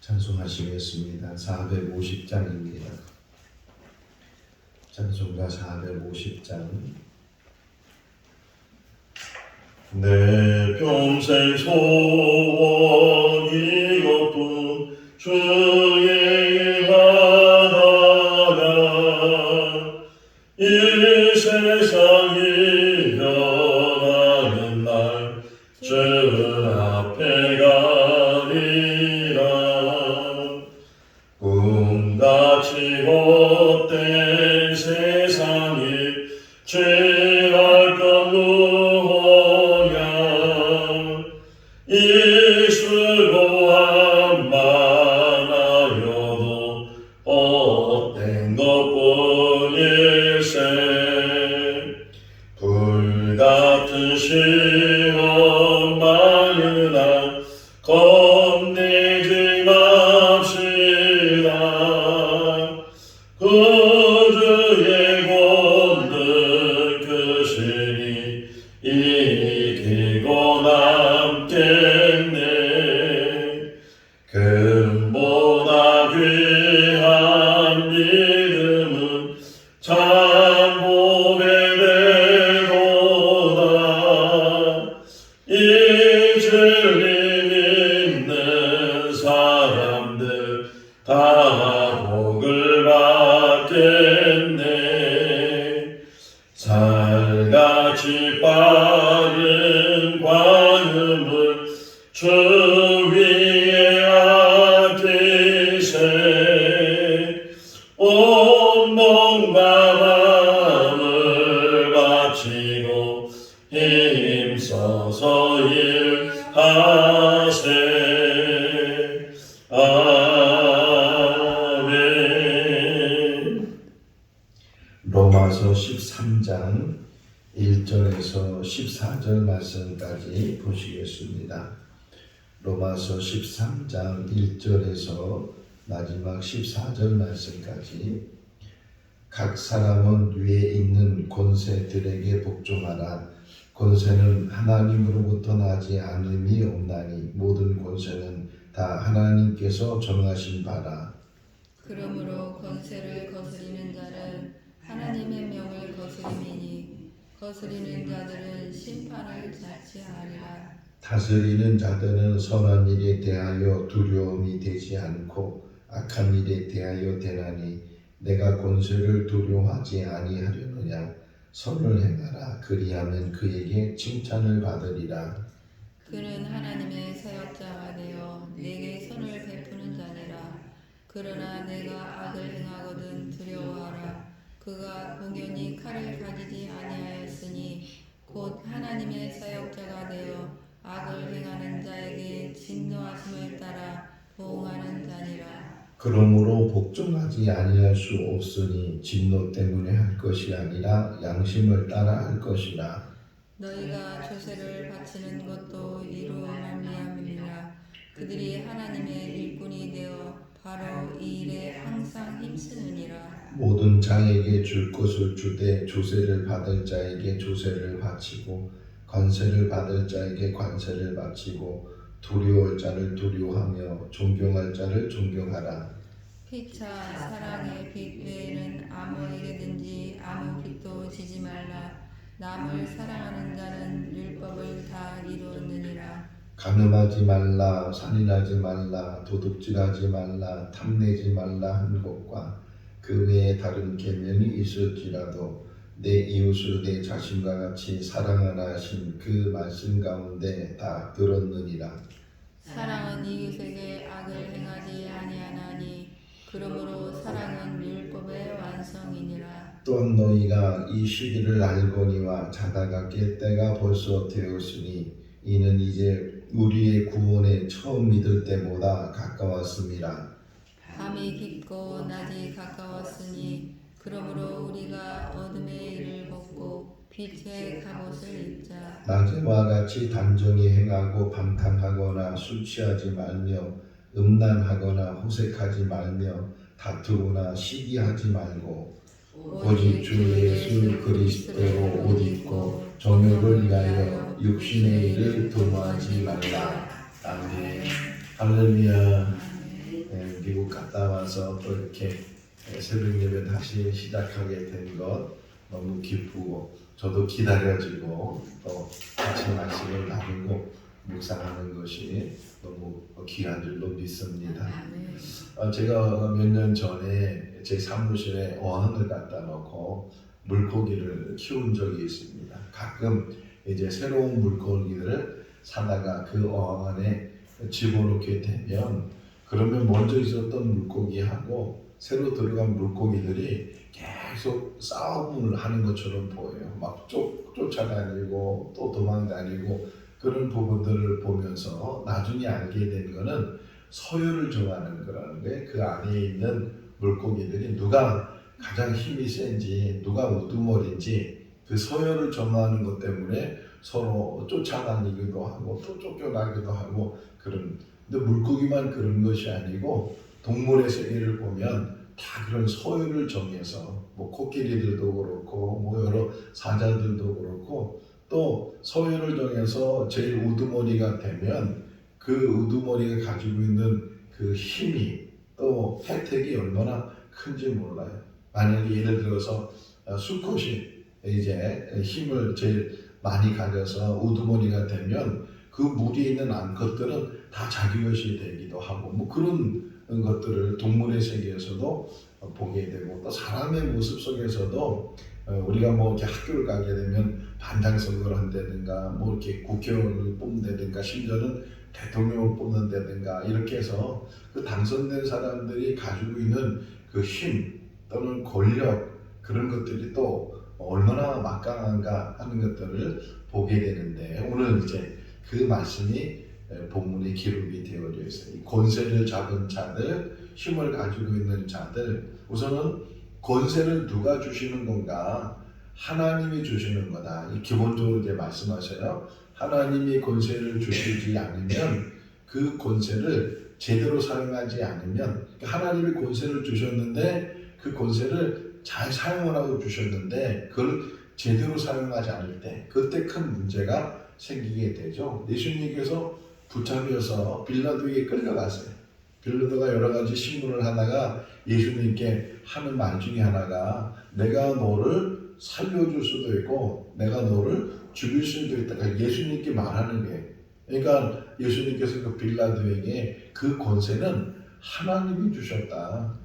찬송하시겠습니다. 450장입니다. 찬송가 450장. 내 평생 소원이 이것뿐 주의 하나라. 이 세상이 변하는 날 주 앞에 가리라. 꿈같이 헛된 세상이 취할 것 무엇냐. 입술로만 말하여도 헛된 것뿐일세. 불같은 시험 많으나 겁내지 맙시다. 구주의 권능 크시니 이기고 남겠네. 금보다 귀한 믿음은 참 복의 대도다. 이 주님 믿는 사람들 다 복을 받겠네. 살같이 빠른 관음을 주 위에 아끼세. 온 몸과 마음을 바치고 힘써서 일하세. 아멘. 로마서 13장 1절에서 14절 말씀까지 보시겠습니다. 로마서 13장 1절에서 마지막 14절 말씀까지. 각 사람은 위에 있는 권세들에게 복종하라. 권세는 하나님으로부터 나지 않음이 없나니 모든 권세는 다 하나님께서 정하신 바라. 그러므로 권세를 거스리는 자는 하나님의 명을 거스림이니 거스리는 자들은 심판을 자취하리라. 다스리는 자들은 선한 일에 대하여 두려움이 되지 않고 악한 일에 대하여 되나니 내가 권세를 두려워하지 아니하려느냐. 선을 행하라. 그리하면 그에게 칭찬을 받으리라. 그는 하나님의 사역자가 되어 내게 선을 베푸는 자니라. 그러나 내가 악을 행하거든 두려워하라. 그가 공연히 칼을 가지지 아니하였으니 곧 하나님의 사역자가 되어 악을 행하는 자에게 진노하심을 따라 보응하는 자니라. 그러므로 복종하지 아니할 수 없으니 진노 때문에 할 것이 아니라 양심을 따라 할 것이라. 너희가 조세를 바치는 것도 이로 말미암음이라. 그들이 하나님의 일꾼이 되어 바로 이 일에 항상 힘쓰느니라. 모든 자에게 줄 것을 주되 조세를 받을 자에게 조세를 바치고 관세를 받을 자에게 관세를 바치고 두려워할 자를 두려워하며 존경할 자를 존경하라. 피차 사랑의 빚 외에는 아무에게든지 아무 빚도 지지 말라. 남을 사랑하는 자는 율법을 다 이루었느니라. 간음하지 말라, 살인하지 말라, 도둑질하지 말라, 탐내지 말라 한 것과 그 외에 다른 계명이 있을지라도 내 이웃을 내 자신과 같이 사랑하라 하신 그 말씀 가운데 다 들었느니라. 사랑은 이웃에게 악을 행하지 아니하나니 그러므로 사랑은 율법의 완성이니라. 또한 너희가 이 시기를 알거니와 자다가 깰 때가 벌써 되었으니 이는 이제 우리의 구원에 처음 믿을 때보다 가까웠음이라. 밤이 깊고 낮이 가까웠으니 그러므로 우리가 어둠의 일을 벗고 빛의 갑옷을 입자. 낮에와 같이 단정히 행하고 방탕하거나 술 취하지 말며 음란하거나 호색하지 말며 다투거나 시기하지 말고 오직 주 예수 그리스도로 옷 입고 정욕을 위하여 육신의 일을 도모하지 말라. 아멘. 할렐루야. 미국 갔다 와서 또 이렇게 새벽 예배 다시 시작하게 된 것 너무 기쁘고 저도 기다려지고 또 같이 말씀을 나누고 묵상하는 것이 너무 귀한 줄로 믿습니다. 제가 몇 년 전에 제 사무실에 어항을 갖다 놓고 물고기를 키운 적이 있습니다. 가끔 이제 새로운 물고기들을 사다가 그 어항 안에 집어넣게 되면 그러면 먼저 있었던 물고기하고 새로 들어간 물고기들이 계속 싸움을 하는 것처럼 보여요. 막 쫓아다니고 또 도망다니고 그런 부분들을 보면서 나중에 알게 된 거는 서열을 정하는 거라는 거예요. 그 안에 있는 물고기들이 누가 가장 힘이 센지 누가 우두머리인지 그 서열을 정하는 것 때문에 서로 쫓아다니기도 하고 또 쫓겨나기도 하고 그런. 근데 물고기만 그런 것이 아니고 동물의 세계를 보면 다 그런 서열을 정해서 뭐 코끼리들도 그렇고 뭐 여러 사자들도 그렇고 또 서열을 정해서 제일 우두머리가 되면 그 우두머리가 가지고 있는 그 힘이 또 혜택이 얼마나 큰지 몰라요. 만약에 예를 들어서 수컷이 이제 힘을 제일 많이 가져서 우두머리가 되면 그 무리에 있는 암컷들은 다 자기 것이 되기도 하고 뭐 그런 것들을 동물의 세계에서도 보게 되고 또 사람의 모습 속에서도 우리가 뭐 이렇게 학교를 가게 되면 반장 선거를 한다든가 뭐 이렇게 국회의원을 뽑는다든가 심지어는 대통령을 뽑는다든가 이렇게 해서 그 당선된 사람들이 가지고 있는 그 힘 또는 권력 그런 것들이 또 얼마나 막강한가 하는 것들을 보게 되는데 오늘 이제 그 말씀이 본문에 기록이 되어져 있어요. 이 권세를 잡은 자들, 힘을 가지고 있는 자들, 우선은 권세를 누가 주시는 건가? 하나님이 주시는 거다. 기본적으로 이제 말씀하셔요. 하나님이 권세를 주시지 않으면 그 권세를 제대로 사용하지 않으면 하나님이 권세를 주셨는데 그 권세를 잘 사용을 하고 주셨는데 그걸 제대로 사용하지 않을 때 그때 큰 문제가 생기게 되죠. 예수님께서 붙잡혀서 빌라도에게 끌려갔어요. 빌라도가 여러 가지 신문을 하다가 예수님께 하는 말 중에 하나가 내가 너를 살려줄 수도 있고 내가 너를 죽일 수도 있다. 그러니까 예수님께 말하는 거예요. 그러니까 예수님께서 그 빌라도에게 그 권세는 하나님이 주셨다.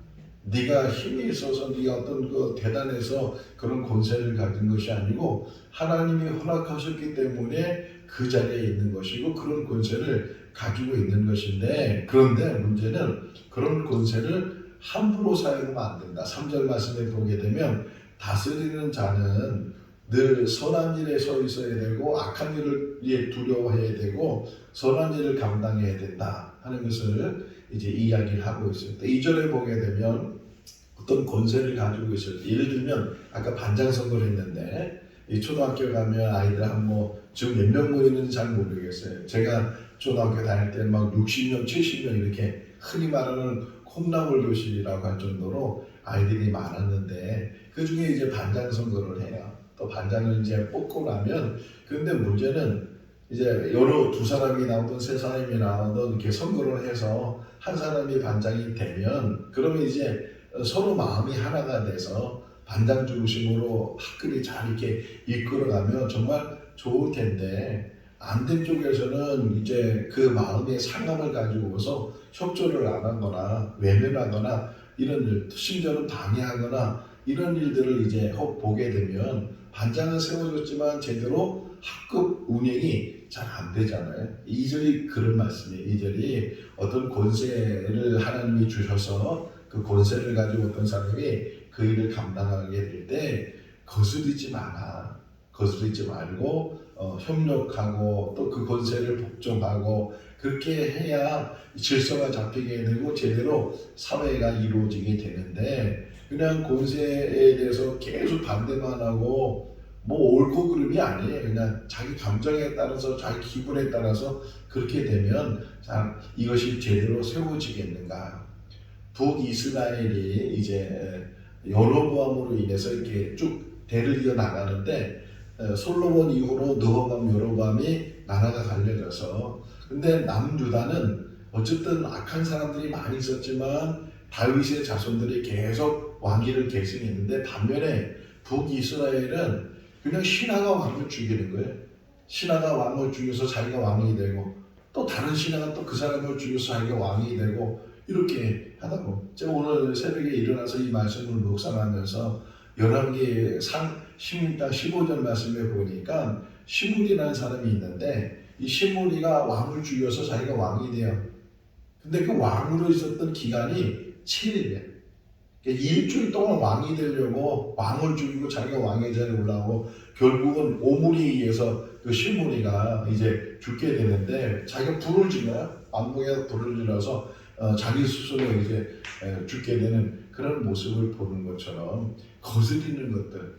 네가 힘이 있어서 네가 어떤 그 대단해서 그런 권세를 가진 것이 아니고 하나님이 허락하셨기 때문에 그 자리에 있는 것이고 그런 권세를 가지고 있는 것인데 그런데 문제는 그런 권세를 함부로 사용하면 안 된다. 3절 말씀에 보게 되면 다스리는 자는 늘 선한 일에 서 있어야 되고 악한 일을 두려워해야 되고 선한 일을 감당해야 된다 하는 것을 이제 이야기를 하고 있습니다. 2절에 보게 되면 어떤 권세를 가지고 있을 때 예를 들면 아까 반장 선거를 했는데 이 초등학교 가면 아이들 한 뭐 지금 몇 명 모이는지 잘 모르겠어요. 제가 초등학교 다닐 때는 막 60명, 70명 이렇게 흔히 말하는 콩나물 교실이라고 할 정도로 아이들이 많았는데 그 중에 이제 반장 선거를 해요. 또 반장을 이제 뽑고 나면 근데 문제는 이제 여러 두 사람이 나오든 세 사람이 나오든 이렇게 선거를 해서 한 사람이 반장이 되면 그러면 이제 서로 마음이 하나가 돼서 반장 중심으로 학급이 잘 이렇게 이끌어가면 정말 좋을 텐데 안 된 쪽에서는 이제 그 마음의 상함을 가지고서 협조를 안 하거나 외면하거나 이런 일, 심지어는 방해하거나 이런 일들을 이제 보게 되면 반장은 세워졌지만 제대로 학급 운영이 잘 안 되잖아요. 2절이 그런 말씀이에요. 2절이 어떤 권세를 하나님이 주셔서 그 권세를 가지고 어떤 사람이 그 일을 감당하게 될 때 거스르지 마라. 거스르지 말고 협력하고 또 그 권세를 복종하고 그렇게 해야 질서가 잡히게 되고 제대로 사회가 이루어지게 되는데 그냥 권세에 대해서 계속 반대만 하고 뭐 옳고 그름이 아니에요. 그냥 자기 감정에 따라서 자기 기분에 따라서 그렇게 되면 자, 이것이 제대로 세워지겠는가. 북이스라엘이 이제 여로보암으로 인해서 이렇게 쭉 대를 이어 나가는데 솔로몬 이후로 느호밤 여로보암이 나라가 갈려져서 근데 남유다는 어쨌든 악한 사람들이 많이 있었지만 다윗의 자손들이 계속 왕위를 계승했는데 반면에 북이스라엘은 그냥 신하가 왕을 죽이는 거예요. 신하가 왕을 죽여서 자기가 왕이 되고 또 다른 신하가 또 그 사람을 죽여서 자기가 왕이 되고 이렇게 하다고. 제가 오늘 새벽에 일어나서 이 말씀을 묵상하면서 열왕기 16장 15절 말씀에 보니까 시므리라는 사람이 있는데 이 시므리가 왕을 죽여서 자기가 왕이 돼요. 근데 그 왕으로 있었던 기간이 7일이에요. 일주일 동안 왕이 되려고 왕을 죽이고 자기가 왕의 자리에 올라오고 결국은 오물에 의해서 그 시므리가 이제 죽게 되는데 자기가 불을 질러요. 왕궁에 불을 질러서 자기 스스로 이제 죽게 되는 그런 모습을 보는 것처럼 거스리는 것들.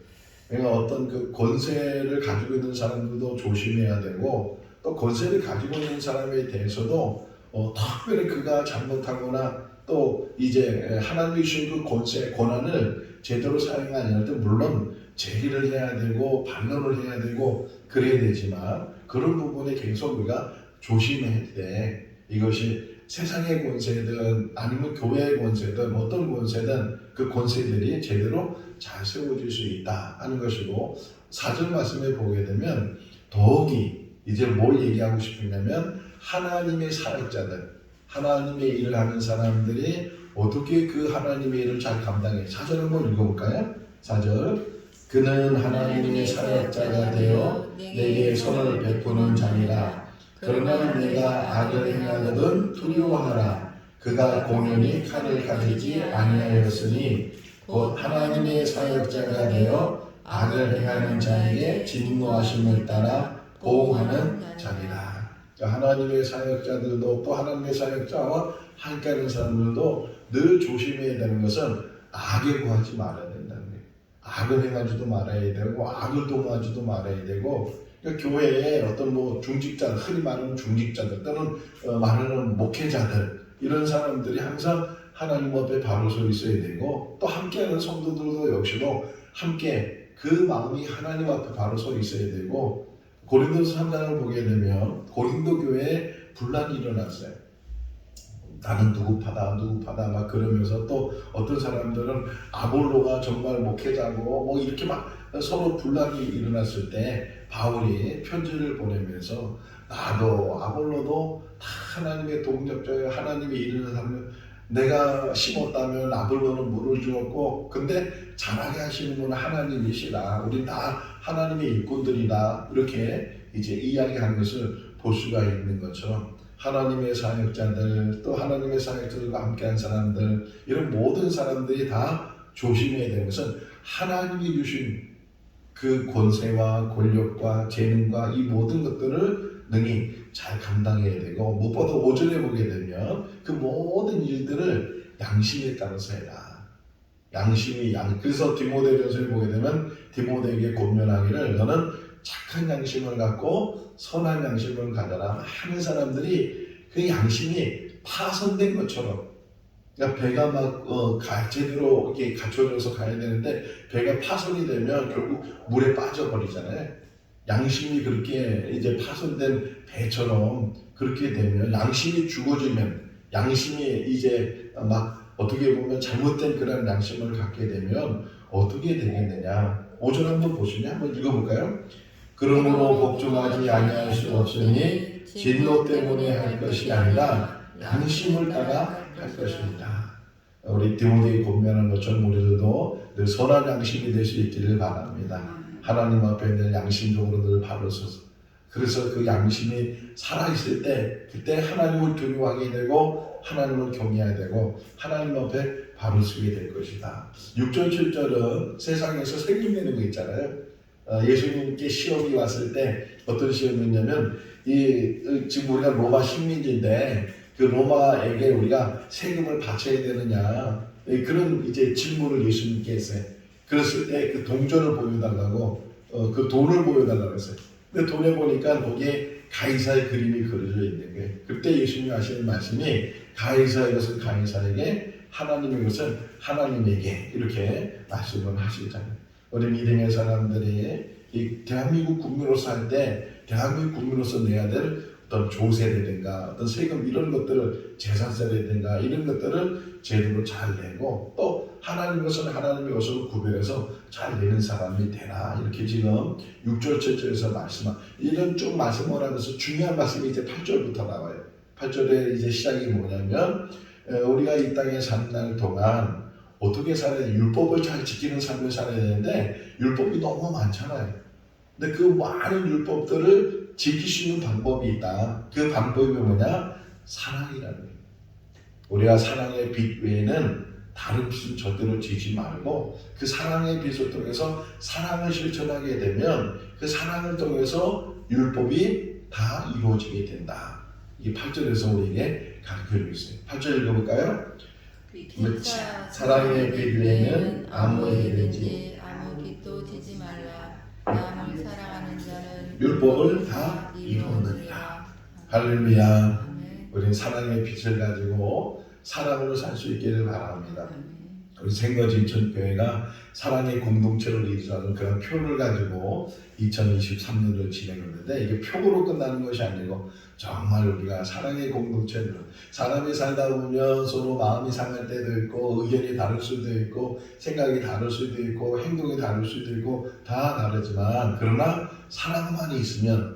그러니까 어떤 그 권세를 가지고 있는 사람들도 조심해야 되고 또 권세를 가지고 있는 사람에 대해서도 특별히 그가 잘못하거나 또 이제 하나님이 주신 그 권세, 권한을 제대로 사용하지 않을 때 물론 제기를 해야 되고 반론을 해야 되고 그래야 되지만 그런 부분에 계속 우리가 조심해야 돼. 이것이 세상의 권세든 아니면 교회의 권세든 어떤 권세든 그 권세들이 제대로 잘 세워질 수 있다 하는 것이고 4절 말씀에 보게 되면 더욱이 이제 뭘 얘기하고 싶으냐면 하나님의 사역자들 하나님의 일을 하는 사람들이 어떻게 그 하나님의 일을 잘 감당해. 4절 한번 읽어볼까요? 4절 그는 하나님의 사역자가 되어 내게 선을 베푸는 자니라. 그러나 내가 악을 행하거든 두려워하라. 그가 공연히 칼을 가지지 아니하였으니 곧 하나님의 사역자가 되어 악을 행하는 자에게 진노하심을 따라 보응하는 자니라. 하나님의 사역자들도 또 하나님의 사역자와 함께하는 사람들도 늘 조심해야 되는 것은 악에 구하지 말아야 된다는 거예요. 악을 행하지도 말아야 되고 악을 도모하지도 말아야 되고 그러니까 교회에 어떤 뭐 중직자들 흔히 말하는 중직자들 또는 말하는 목회자들 이런 사람들이 항상 하나님 앞에 바로 서 있어야 되고 또 함께하는 성도들도 역시도 함께 그 마음이 하나님 앞에 바로 서 있어야 되고 고린도서 3장을 보게 되면 고린도 교회에 분란이 일어났어요. 나는 누구 파다 막 그러면서 또 어떤 사람들은 아볼로가 정말 목회자고 뭐 이렇게 막 서로 분란이 일어났을 때 바울이 편지를 보내면서 나도 아볼로도 다 하나님의 동력자예요. 하나님의 일을 하면 내가 심었다면 아볼로는 물을 주었고 근데 자라게 하시는 분은 하나님이시라. 우리 다 하나님의 일꾼들이다. 이렇게 이제 이야기하는 것을 볼 수가 있는 것처럼 하나님의 사역자들 또 하나님의 사역자들과 함께한 사람들 이런 모든 사람들이 다 조심해야 되는 것은 하나님이 주신 그 권세와 권력과 재능과 이 모든 것들을 능히 잘 감당해야 되고 무엇보다 5절에 보게 되면 그 모든 일들을 양심에 따라서 해라. 양심이 그래서 디모데전서를 보게 되면 디모데에게 권면하기를 너는 착한 양심을 갖고 선한 양심을 가져라. 많은 사람들이 그 양심이 파손된 것처럼 그러니까 배가 막 제대로 이렇게 갖춰져서 가야 되는데 배가 파손이 되면 결국 물에 빠져버리잖아요. 양심이 그렇게 이제 파손된 배처럼 그렇게 되면 양심이 죽어지면 양심이 이제 막 어떻게 보면 잘못된 그런 양심을 갖게 되면 어떻게 되겠느냐. 5절 한번 보시면 한번 읽어볼까요? 그러므로 복종하지 아니할 수 없으니 진노 때문에 할 것이 아니라 양심을 따라 할 것입니다. 우리 디모데에 권면한 것처럼 우리들도 늘 선한 양심이 될 수 있기를 바랍니다. 하나님 앞에 늘 양심적으로 늘 바로 서서 그래서 그 양심이 살아있을 때 그때 하나님을 두려워하게 되고 하나님을 경외해야 되고 하나님 앞에 바로 서게 될 것이다. 6절 7절은 세상에서 생김내는 거 있잖아요. 예수님께 시험이 왔을 때 어떤 시험이냐면 지금 우리가 로마 식민지인데 그 로마에게 우리가 세금을 바쳐야 되느냐 그런 이제 질문을 예수님께 했어요. 그랬을 때 그 동전을 보여달라고 그 돈을 보여달라고 했어요. 근데 돈에 보니까 거기에 가이사의 그림이 그려져 있는 거예요. 그때 예수님이 하시는 말씀이 가이사의 것은 가이사에게 하나님의 것은 하나님에게 이렇게 말씀을 하시잖아요. 우리 믿음의 사람들이 이 대한민국 국민으로서 할 때 대한민국 국민으로서 내야 될 어떤 조세라든가 어떤 세금 이런 것들을 재산세라든가 이런 것들을 제대로 잘 내고 또 하나님 것은 하나님의 것으로 구별해서 잘 내는 사람이 되라 이렇게 지금 6절 7절에서 이런 쭉 말씀을 하면서 중요한 말씀이 이제 8절부터 나와요. 8절에 이제 시작이 뭐냐면 우리가 이 땅에 사는 날 동안 어떻게 살아야 돼? 율법을 잘 지키는 삶을 살아야 되는데 율법이 너무 많잖아요. 근데 그 많은 율법들을 지킬 수 있는 방법이 있다. 그 방법이 뭐냐? 사랑이라는 거예요. 우리가 사랑의 빛 외에는 다른 빛은 절대로 지지 말고 그 사랑의 빛을 통해서 사랑을 실천하게 되면 그 사랑을 통해서 율법이 다 이루어지게 된다. 이게 8절에서 우리에게 가르쳐주고 있어요. 8절 읽어볼까요? 사랑의 빛 외에는 아무에게든지 아무 빚도 지지 말라. 남을 사랑하는 자는 율법을 다 이루느니라. 할렐루야. 우리는 사랑의 빛을 가지고 사랑으로 살 수 있기를 바랍니다. 우리 생거지 인천교회가 사랑의 공동체를 이루자는 그런 표를 가지고 2023년을 진행했는데 이게 표로 끝나는 것이 아니고 정말 우리가 사랑의 공동체를 사람이 살다 보면 서로 마음이 상할 때도 있고 의견이 다를 수도 있고 생각이 다를 수도 있고 행동이 다를 수도 있고 다 다르지만 그러나 사랑만 있으면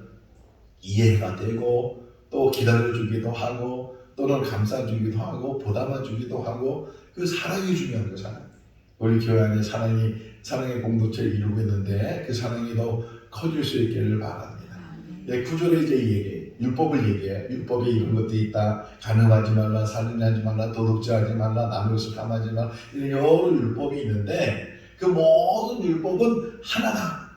이해가 되고 또 기다려주기도 하고 또는 감싸주기도 하고 보담아 주기도 하고 그 사랑이 중요한 거잖아요. 우리 교회 안에 사랑의 공동체를 이루고 있는데 그 사랑이 더 커질 수 있기를 바랍니다. 네, 9절에 이제 얘기해. 율법을 얘기해. 율법에 이런 것도 있다. 간음하지 말라, 살인하지 말라, 도둑질하지 말라, 남의 것을 탐하지 말라. 이런 여러 율법이 있는데 그 모든 율법은 하나다.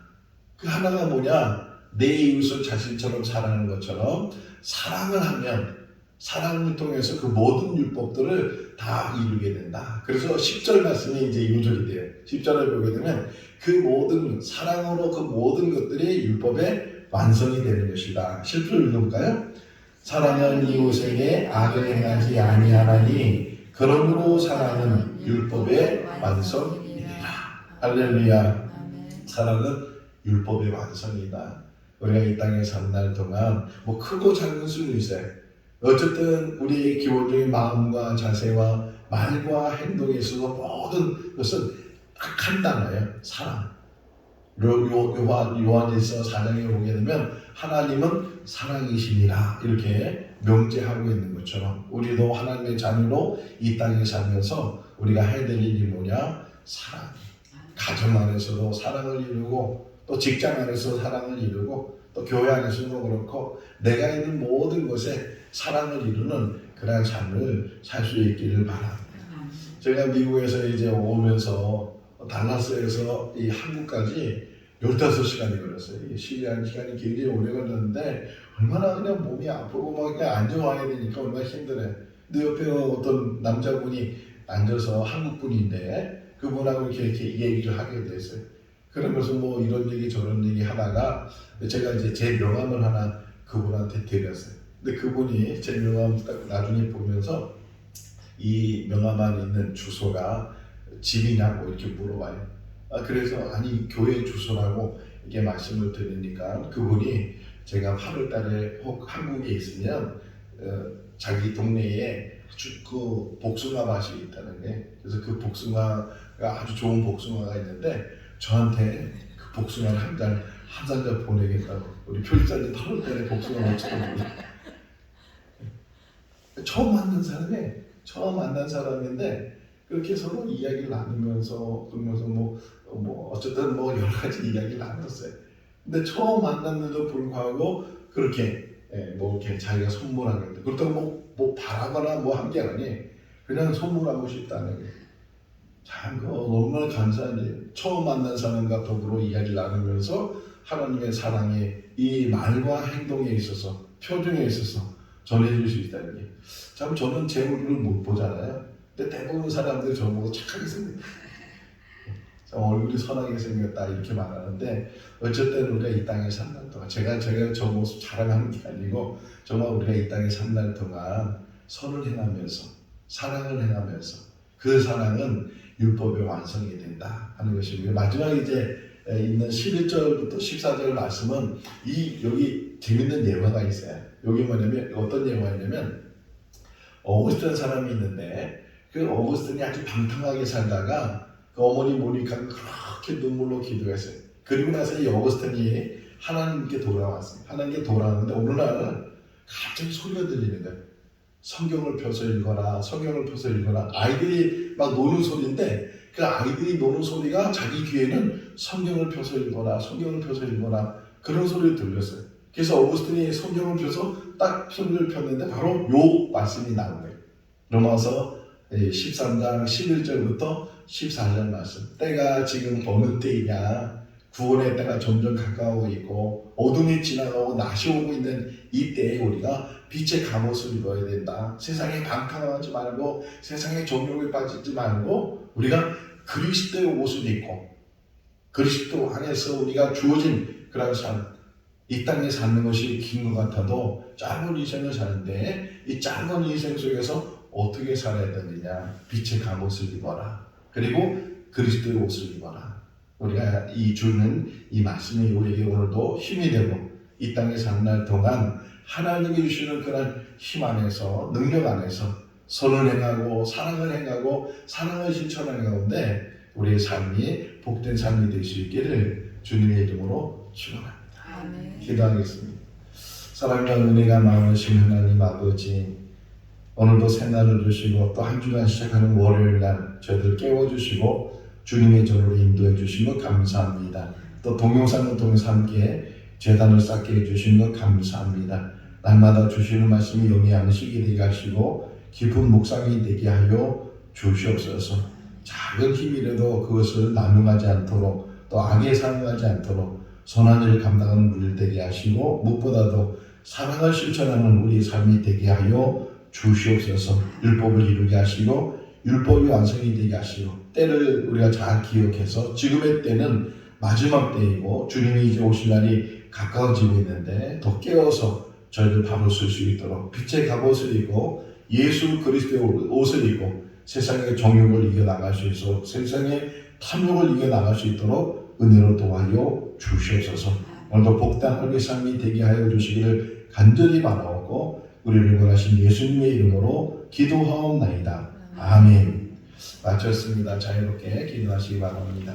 그 하나가 뭐냐? 내 이웃을 자신처럼 사랑하는 것처럼 사랑을 하면 사랑을 통해서 그 모든 율법들을 다 이루게 된다. 그래서 10절 말씀이 이제 요절이 돼요. 10절을 보게 되면 그 모든 사랑으로 그 모든 것들이 율법의 완성이 되는 것이다. 10절 읽어볼까요? 사랑은 이웃에게 악을 행하지 아니하나니 그러므로 사랑은 율법의 완성이니라. 할렐루야. 사랑은 율법의 완성이다. 우리가 이 땅에 사는 날 동안 뭐 크고 작은 수는 있어요. 어쨌든 우리의 기본적인 마음과 자세와 말과 행동에 있어서 모든 것은 딱 한 단어예요. 사랑. 요한일서 4장에 보게 되면 하나님은 사랑이시니라 이렇게 명제하고 있는 것처럼 우리도 하나님의 자녀로 이 땅에 살면서 우리가 해야 될 일이 뭐냐? 사랑. 가정 안에서도 사랑을 이루고 또 직장 안에서 사랑을 이루고 또 교회 안에서도 그렇고 내가 있는 모든 곳에 사랑을 이루는 그런 삶을 살 수 있기를 바랍니다. 제가 미국에서 이제 오면서 달라스에서 이 한국까지 15시간이 걸렸어요. 시간 시간이 굉장히 오래 걸렸는데 얼마나 그냥 몸이 아프고 막 그냥 앉아와야 되니까 얼마나 힘들어요. 근데 옆에 어떤 남자분이 앉아서 한국분인데 그분하고 이렇게 얘기를 하게 됐어요. 그러면서 뭐 이런 얘기 저런 얘기 하다가 제가 이제 제 명함을 하나 그분한테 드렸어요. 근데 그분이 제 명함 딱 나중에 보면서 이 명함 안에 있는 주소가 집이냐고 이렇게 물어봐요. 그래서 아니 교회 주소라고 이게 말씀을 드리니까 그분이 제가 8월 달에 혹 한국에 있으면 자기 동네에 아주 그 복숭아 맛이 있다는 게 그래서 그 복숭아가 아주 좋은 복숭아가 있는데 저한테 그 복숭아를 한 잔 보내겠다고 우리 표집사님 8월 달에 복숭아 먹자고 처음 만난 사람인데 그렇게 서로 이야기를 나누면서 그러면서 뭐 어쨌든 뭐 여러 가지 이야기를 나눴어요. 근데 처음 만났는데도 불구하고 그렇게 뭐 이렇게 자기가 선물하는데 그렇다고 뭐 바라거나 뭐 한 게 아니에요. 그냥 선물하고 싶다는 게 참 얼마나 감사한지 처음 만난 사람과 더불어 이야기를 나누면서 하나님의 사랑에 이 말과 행동에 있어서 표정에 있어서 전해줄 수 있다는 게 참 저는 제 얼굴을 못 보잖아요. 근데 대부분 사람들이 저보고 착하게 생겼다. 얼굴이 선하게 생겼다 이렇게 말하는데 어쨌든 우리가 이 땅에 산날 동안 제가 저 모습 자랑하는 게 아니고 정말 우리가 이 땅에 산날 동안 선을 행하면서 사랑을 행하면서 그 사랑은 율법의 완성이 된다 하는 것이고요. 마지막에 이제 있는 11절부터 14절 말씀은 여기 재밌는 예화가 있어요. 여기 뭐냐면 어떤 예화냐면 어거스틴 사람이 있는데 그 어거스틴이 아주 방탕하게 살다가 그 어머니 모니카가 그렇게 눈물로 기도했어요. 그리고 나서 이 어거스틴이 하나님께 돌아왔어요. 하나님께 돌아왔는데 어느 날 갑자기 소리가 들리는 거예요. 성경을 펴서 읽어라, 성경을 펴서 읽어라. 아이들이 막 노는 소리인데 그 아이들이 노는 소리가 자기 귀에는 성경을 펴서 읽어라, 성경을 펴서 읽어라 그런 소리를 들렸어요. 그래서 어거스틴이 성경을 펴서 딱 소리를 폈는데 바로 요 말씀이 나온 거예요. 로마서 13장 11절부터 14절 말씀. 때가 지금 어느 때이냐? 구원의 때가 점점 가까우고 있고 어둠이 지나가고 낮이 오고 있는 이 때에 우리가 빛의 갑옷을 입어야 된다. 세상에 방탕하지 말고 세상에 종욕에 빠지지 말고 우리가 그리스도의 옷을 입고 그리스도 안에서 우리가 주어진 그런 삶, 이 땅에 사는 것이 긴 것 같아도 짧은 인생을 사는데 이 짧은 인생 속에서 어떻게 살아야 되느냐? 빛의 갑옷을 입어라. 그리고 그리스도의 옷을 입어라. 우리가 이 주는 이 말씀이 우리에게 오늘도 힘이 되고 이 땅에 사는 날 동안 하나님이 주시는 그런 힘 안에서 능력 안에서 선을 행하고 사랑을 행하고 사랑을 실천하는 가운데 우리의 삶이 복된 삶이 될 수 있기를 주님의 이름으로 축원합니다. 아멘. 기도하겠습니다. 사랑과 은혜가 많으신 하나님 아버지, 오늘도 새날을 주시고 또 한 주간 시작하는 월요일 날 저희들 깨워주시고 주님의 전으로 인도해 주신 것 감사합니다. 또 동영상을 통해서 함께 제단을 쌓게 해주신 것 감사합니다. 날마다 주시는 말씀이 영의 양식이 되게 하시고 깊은 묵상이 되게 하여 주시옵소서. 작은 힘이라도 그것을 남용하지 않도록 또 악에 사용하지 않도록 선한 일을 감당하는 우리를 되게 하시고 무엇보다도 사랑을 실천하는 우리의 삶이 되게 하여 주시옵소서. 율법을 이루게 하시고 율법이 완성이 되게 하시고 때를 우리가 잘 기억해서 지금의 때는 마지막 때이고 주님이 이제 오실 날이 가까워지고 있는데 더 깨워서 저희들 바로 쓸 수 있도록 빛의 갑옷을 입고 예수 그리스도의 옷을 입고 세상의 정욕을 이겨나갈 수 있도록 세상의 탐욕을 이겨나갈 수 있도록 은혜로 도와여 주시옵소서. 오늘도 복된 하루의 삶이 되게 하여 주시기를 간절히 바라옵고 우리를 구원하신 예수님의 이름으로 기도하옵나이다. 아멘. 마쳤습니다. 자유롭게 기도하시기 바랍니다.